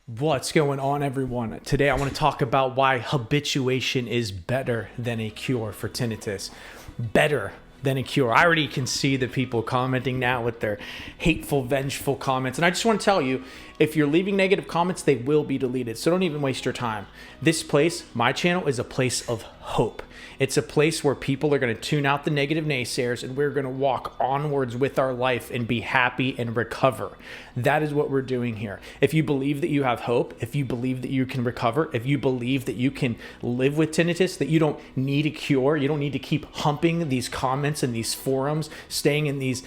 What's going on, everyone? Today I want to talk about why habituation is better than a cure for tinnitus. Better than a cure. I already can see the people commenting now with their hateful, vengeful comments. And I just want to tell you, if you're leaving negative comments, they will be deleted. So don't even waste your time. This place, my channel, is a place of hope. It's a place where people are going to tune out the negative naysayers and we're going to walk onwards with our life and be happy and recover. That is what we're doing here. If you believe that you have hope, if you believe that you can recover, if you believe that you can live with tinnitus, that you don't need a cure, you don't need to keep humping these comments and these forums, staying in these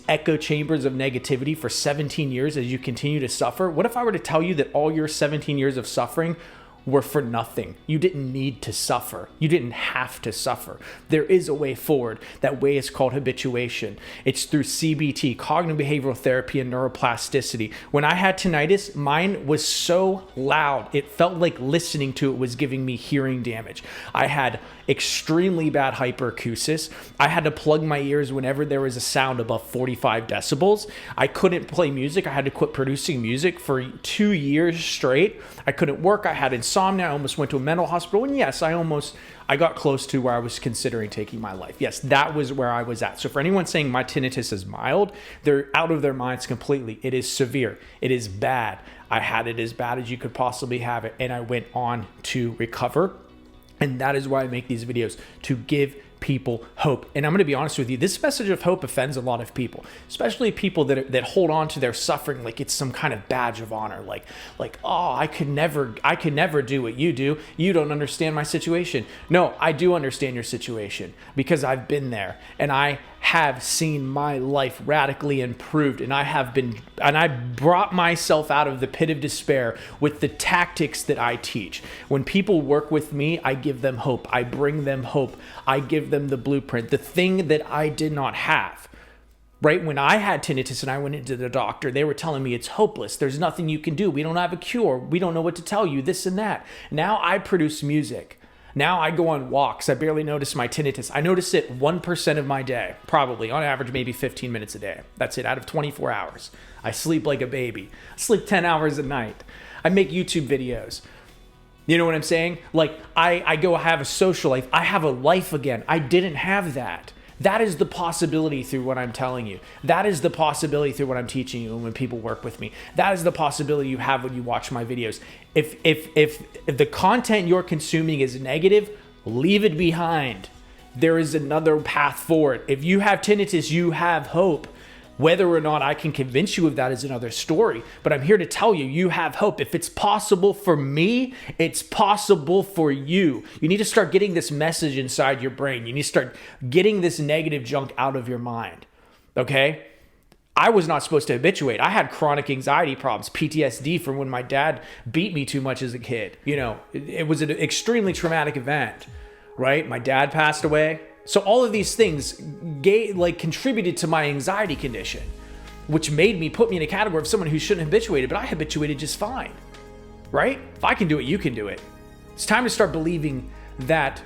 echo chambers of negativity for 17 years as you continue to suffer. What if I were to tell you that all your 17 years of suffering were for nothing? You didn't need to suffer. You didn't have to suffer. There is a way forward. That way is called habituation. It's through CBT, cognitive behavioral therapy, and neuroplasticity. When I had tinnitus, mine was so loud, it felt like listening to it was giving me hearing damage. I had extremely bad hyperacusis. I had to plug my ears whenever there was a sound above 45 decibels. I couldn't play music. I had to quit producing music for 2 years straight. I couldn't work. I had insomnia. I almost went to a mental hospital. And yes, I got close to where I was considering taking my life. Yes, that was where I was at. So for anyone saying my tinnitus is mild, they're out of their minds completely. It is severe. It is bad. I had it as bad as you could possibly have it. And I went on to recover. And that is why I make these videos, to give people hope. And I'm going to be honest with you, this message of hope offends a lot of people, especially people that hold on to their suffering like it's some kind of badge of honor. Like, oh, I could never do what you do. You don't understand my situation. No, I do understand your situation because I've been there and I have seen my life radically improved, and I brought myself out of the pit of despair with the tactics that I teach. When people work with me, I give them hope. I bring them hope. I give them the blueprint, the thing that I did not have. Right? When I had tinnitus and I went into the doctor, they were telling me it's hopeless. There's nothing you can do. We don't have a cure. We don't know what to tell you, this and that. Now I produce music. Now I go on walks. I barely notice my tinnitus. I notice it 1% of my day, probably on average, maybe 15 minutes a day. That's it, out of 24 hours. I sleep like a baby. I sleep 10 hours a night. I make YouTube videos. You know what I'm saying? Like I go have a social life. I have a life again. I didn't have that. That is the possibility through what I'm telling you. That is the possibility through what I'm teaching you and when people work with me. That is the possibility you have when you watch my videos. If the content you're consuming is negative, leave it behind. There is another path forward. If you have tinnitus, you have hope. Whether or not I can convince you of that is another story. But I'm here to tell you, you have hope. If it's possible for me, it's possible for you. You need to start getting this message inside your brain. You need to start getting this negative junk out of your mind. Okay? I was not supposed to habituate. I had chronic anxiety problems, PTSD from when my dad beat me too much as a kid. You know, it was an extremely traumatic event, right? My dad passed away. So all of these things contributed to my anxiety condition, which put me in a category of someone who shouldn't habituated, but I habituated just fine, right? If I can do it, you can do it. It's time to start believing that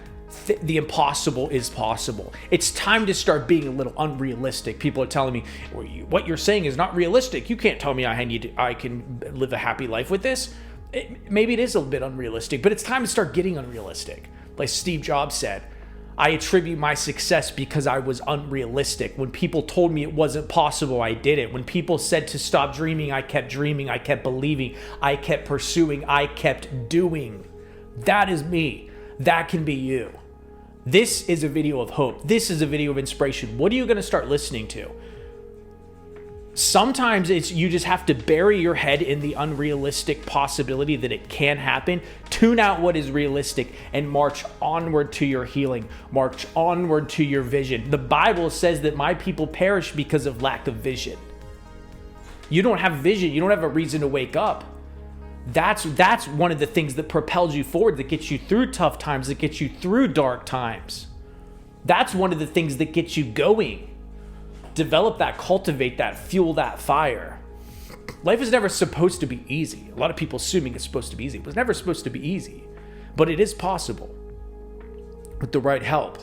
the impossible is possible. It's time to start being a little unrealistic. People are telling me, well, what you're saying is not realistic. You can't tell me I can live a happy life with this. Maybe it is a bit unrealistic, but it's time to start getting unrealistic. Like Steve Jobs said, I attribute my success because I was unrealistic. When people told me it wasn't possible, I did it. When people said to stop dreaming, I kept dreaming, I kept believing, I kept pursuing, I kept doing. That is me. That can be you. This is a video of hope. This is a video of inspiration. What are you going to start listening to? Sometimes you just have to bury your head in the unrealistic possibility that it can happen, tune out what is realistic, and march onward to your healing, march onward to your vision. The Bible says that my people perish because of lack of vision. You don't have vision. You don't have a reason to wake up. That's one of the things that propels you forward, that gets you through tough times, that gets you through dark times. That's one of the things that gets you going. Develop that, cultivate that, fuel that fire. Life is never supposed to be easy. A lot of people assuming it's supposed to be easy. It was never supposed to be easy, but it is possible with the right help.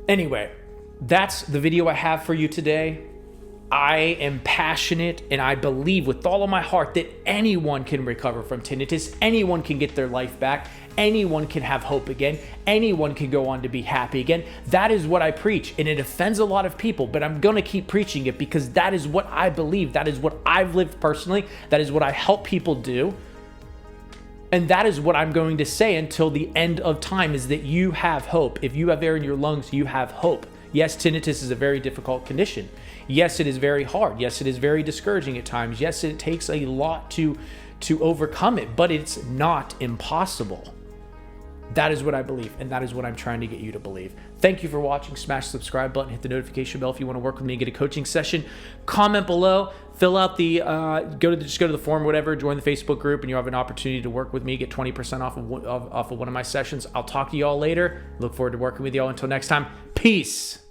Anyway, that's the video I have for you today. I am passionate and I believe with all of my heart that anyone can recover from tinnitus, anyone can get their life back, anyone can have hope again, anyone can go on to be happy again. That is what I preach, and it offends a lot of people, but I'm gonna keep preaching it because that is what I believe. That is what I've lived personally. That is what I help people do. And that is what I'm going to say until the end of time, is that you have hope. If you have air in your lungs, you have hope. Yes, tinnitus is a very difficult condition. Yes, it is very hard. Yes, it is very discouraging at times. Yes, it takes a lot to overcome it, but it's not impossible. That is what I believe, and that is what I'm trying to get you to believe. Thank you for watching. Smash the subscribe button, hit the notification bell if you want to work with me and get a coaching session. Comment below, fill out the just go to the form, whatever, join the Facebook group, and you have an opportunity to work with me, get 20% off of one of my sessions. I'll talk to you all later. Look forward to working with you all. Until next time, peace.